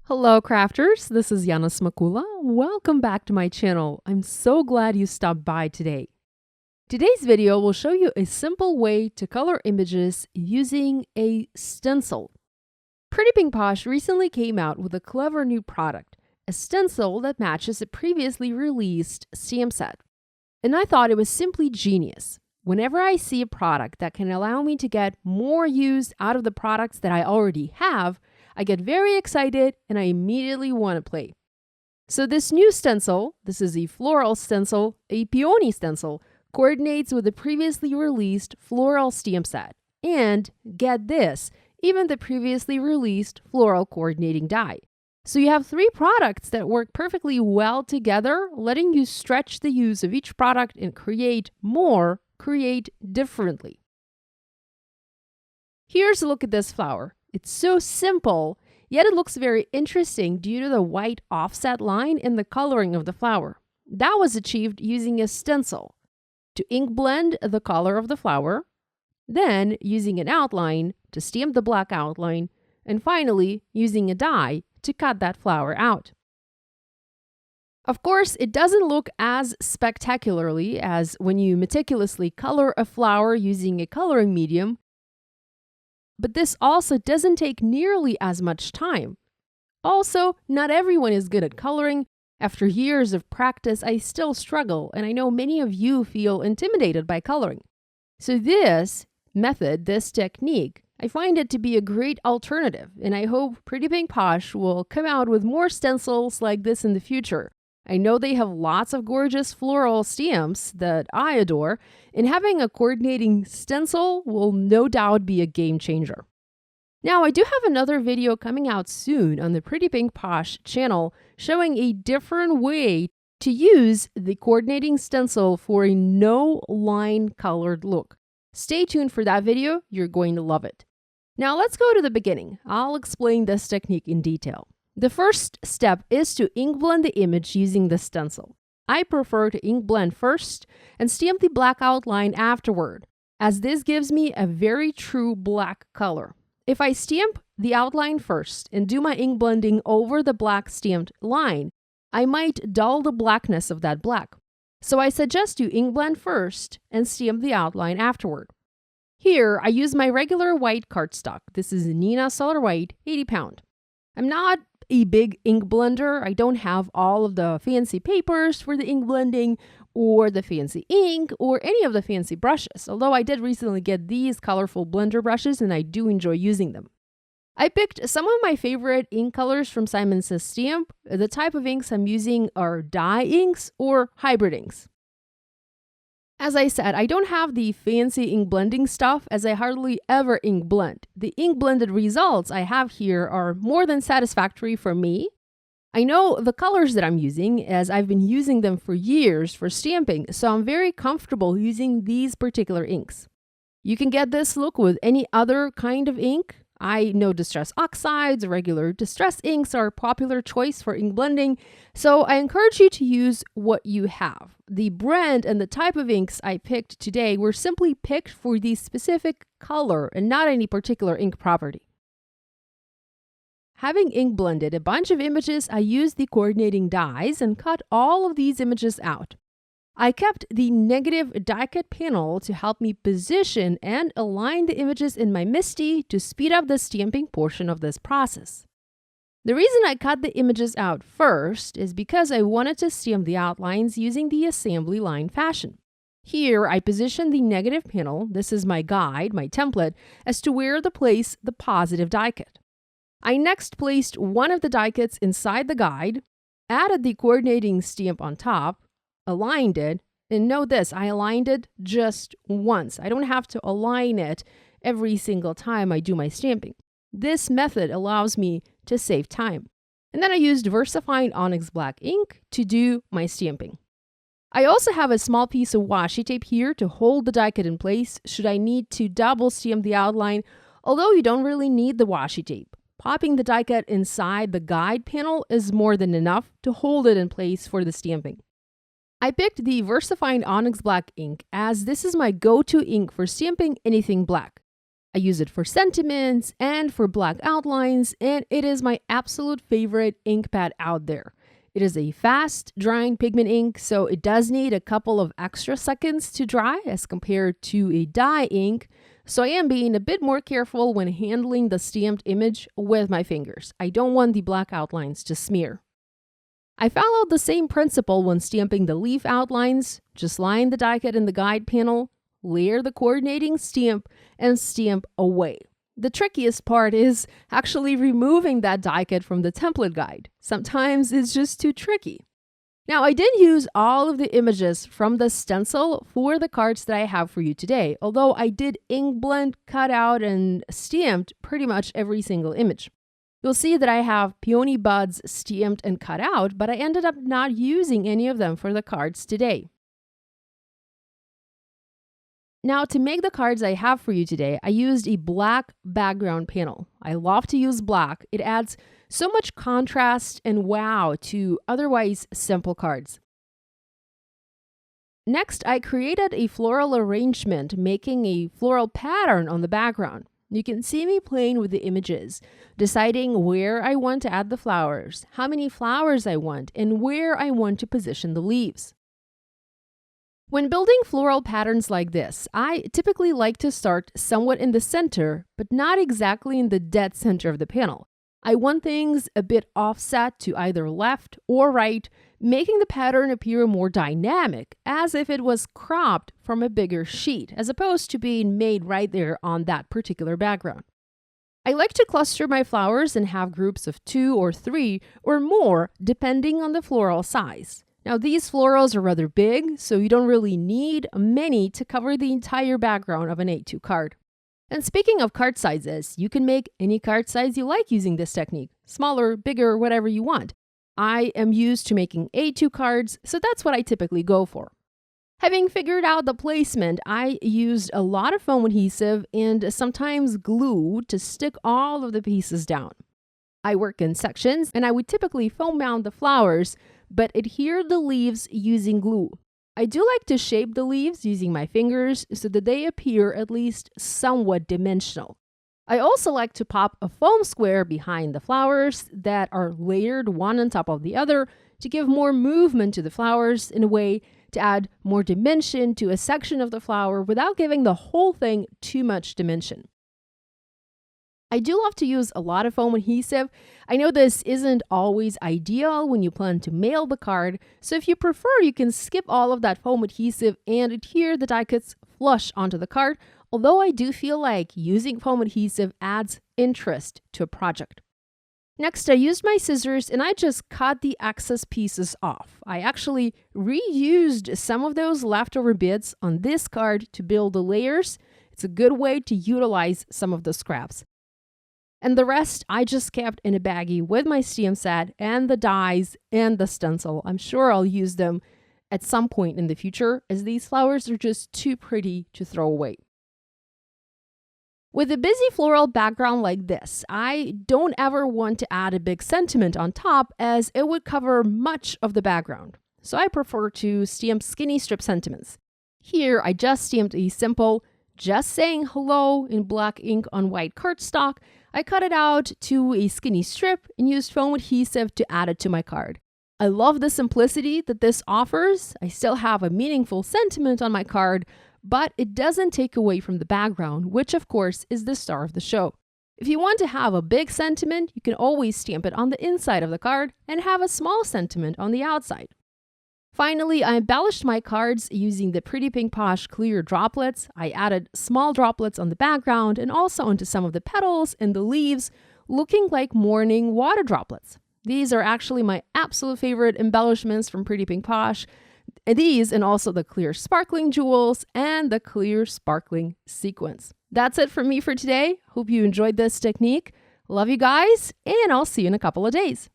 Hello crafters, this is Yana Smakula. Welcome back to my channel. I'm so glad you stopped by today. Today's video will show you a simple way to color images using a stencil. Pretty Pink Posh recently came out with a clever new product, a stencil that matches a previously released stamp set. And I thought it was simply genius. Whenever I see a product that can allow me to get more use out of the products that I already have, I get very excited and I immediately want to play. So this new stencil, this is a floral stencil, a peony stencil, coordinates with the previously released floral stamp set. And get this, even the previously released floral coordinating die. So you have three products that work perfectly well together, letting you stretch the use of each product and create more, create differently. Here's a look at this flower. It's so simple, yet it looks very interesting due to the white offset line in the coloring of the flower. That was achieved using a stencil to ink blend the color of the flower, then using an outline to stamp the black outline, and finally using a die to cut that flower out. Of course, it doesn't look as spectacularly as when you meticulously color a flower using a coloring medium, but this also doesn't take nearly as much time. Also, not everyone is good at coloring. After years of practice, I still struggle, and I know many of you feel intimidated by coloring. So this method, this technique, I find it to be a great alternative, and I hope Pretty Pink Posh will come out with more stencils like this in the future. I know they have lots of gorgeous floral stamps that I adore, and having a coordinating stencil will no doubt be a game changer. Now, I do have another video coming out soon on the Pretty Pink Posh channel showing a different way to use the coordinating stencil for a no-line colored look. Stay tuned for that video, you're going to love it. Now let's go to the beginning. I'll explain this technique in detail. The first step is to ink blend the image using the stencil. I prefer to ink blend first and stamp the black outline afterward, as this gives me a very true black color. If I stamp the outline first and do my ink blending over the black stamped line, I might dull the blackness of that black. So I suggest you ink blend first and stamp the outline afterward. Here, I use my regular white cardstock. This is Nina Solar White, 80 pound. I'm not a big ink blender. I don't have all of the fancy papers for the ink blending or the fancy ink or any of the fancy brushes, although I did recently get these colorful blender brushes and I do enjoy using them. I picked some of my favorite ink colors from Simon Says Stamp. The type of inks I'm using are dye inks or hybrid inks. As I said, I don't have the fancy ink blending stuff as I hardly ever ink blend. The ink blended results I have here are more than satisfactory for me. I know the colors that I'm using as I've been using them for years for stamping, so I'm very comfortable using these particular inks. You can get this look with any other kind of ink. I know Distress Oxides, regular Distress inks are a popular choice for ink blending, so I encourage you to use what you have. The brand and the type of inks I picked today were simply picked for the specific color and not any particular ink property. Having ink blended a bunch of images, I used the coordinating dies and cut all of these images out. I kept the negative die cut panel to help me position and align the images in my MISTI to speed up the stamping portion of this process. The reason I cut the images out first is because I wanted to stamp the outlines using the assembly line fashion. Here, I position the negative panel, this is my guide, my template, as to where to place the positive die cut. I next placed one of the die cuts inside the guide, added the coordinating stamp on top, aligned it, and know this, I aligned it just once. I don't have to align it every single time I do my stamping. This method allows me to save time. And then I used VersaFine Onyx Black ink to do my stamping. I also have a small piece of washi tape here to hold the die cut in place should I need to double stamp the outline, although you don't really need the washi tape. Popping the die cut inside the guide panel is more than enough to hold it in place for the stamping. I picked the VersaFine Onyx Black ink as this is my go-to ink for stamping anything black. I use it for sentiments and for black outlines, and it is my absolute favorite ink pad out there. It is a fast drying pigment ink, so it does need a couple of extra seconds to dry as compared to a dye ink. So I am being a bit more careful when handling the stamped image with my fingers. I don't want the black outlines to smear. I followed the same principle when stamping the leaf outlines. Just line the die cut in the guide panel, layer the coordinating stamp, and stamp away. The trickiest part is actually removing that die cut from the template guide. Sometimes it's just too tricky. Now, I did use all of the images from the stencil for the cards that I have for you today, although I did ink blend, cut out, and stamped pretty much every single image. You'll see that I have peony buds stamped and cut out, but I ended up not using any of them for the cards today. Now, to make the cards I have for you today, I used a black background panel. I love to use black. It adds so much contrast and wow to otherwise simple cards. Next, I created a floral arrangement, making a floral pattern on the background. You can see me playing with the images, deciding where I want to add the flowers, how many flowers I want, and where I want to position the leaves. When building floral patterns like this, I typically like to start somewhat in the center, but not exactly in the dead center of the panel. I want things a bit offset to either left or right, making the pattern appear more dynamic, as if it was cropped from a bigger sheet, as opposed to being made right there on that particular background. I like to cluster my flowers and have groups of 2 or 3 or more, depending on the floral size. Now, these florals are rather big, so you don't really need many to cover the entire background of an A2 card. And speaking of card sizes, you can make any card size you like using this technique. Smaller, bigger, whatever you want. I am used to making A2 cards, so that's what I typically go for. Having figured out the placement, I used a lot of foam adhesive and sometimes glue to stick all of the pieces down. I work in sections, and I would typically foam mount the flowers, but adhere the leaves using glue. I do like to shape the leaves using my fingers so that they appear at least somewhat dimensional. I also like to pop a foam square behind the flowers that are layered one on top of the other to give more movement to the flowers in a way to add more dimension to a section of the flower without giving the whole thing too much dimension. I do love to use a lot of foam adhesive. I know this isn't always ideal when you plan to mail the card, so if you prefer, you can skip all of that foam adhesive and adhere the die cuts flush onto the card, although I do feel like using foam adhesive adds interest to a project. Next, I used my scissors and I just cut the excess pieces off. I actually reused some of those leftover bits on this card to build the layers. It's a good way to utilize some of the scraps. And the rest I just kept in a baggie with my stamp set and the dies and the stencil. I'm sure I'll use them at some point in the future, as these flowers are just too pretty to throw away. With a busy floral background like this, I don't ever want to add a big sentiment on top, as it would cover much of the background. So I prefer to stamp skinny strip sentiments. Here, I just stamped a simple "just saying hello" in black ink on white cardstock. I cut it out to a skinny strip and used foam adhesive to add it to my card. I love the simplicity that this offers. I still have a meaningful sentiment on my card, but it doesn't take away from the background, which of course is the star of the show. If you want to have a big sentiment, you can always stamp it on the inside of the card and have a small sentiment on the outside. Finally, I embellished my cards using the Pretty Pink Posh clear droplets. I added small droplets on the background and also onto some of the petals and the leaves, looking like morning water droplets. These are actually my absolute favorite embellishments from Pretty Pink Posh. These and also the clear sparkling jewels and the clear sparkling sequins. That's it from me for today. Hope you enjoyed this technique. Love you guys, and I'll see you in a couple of days.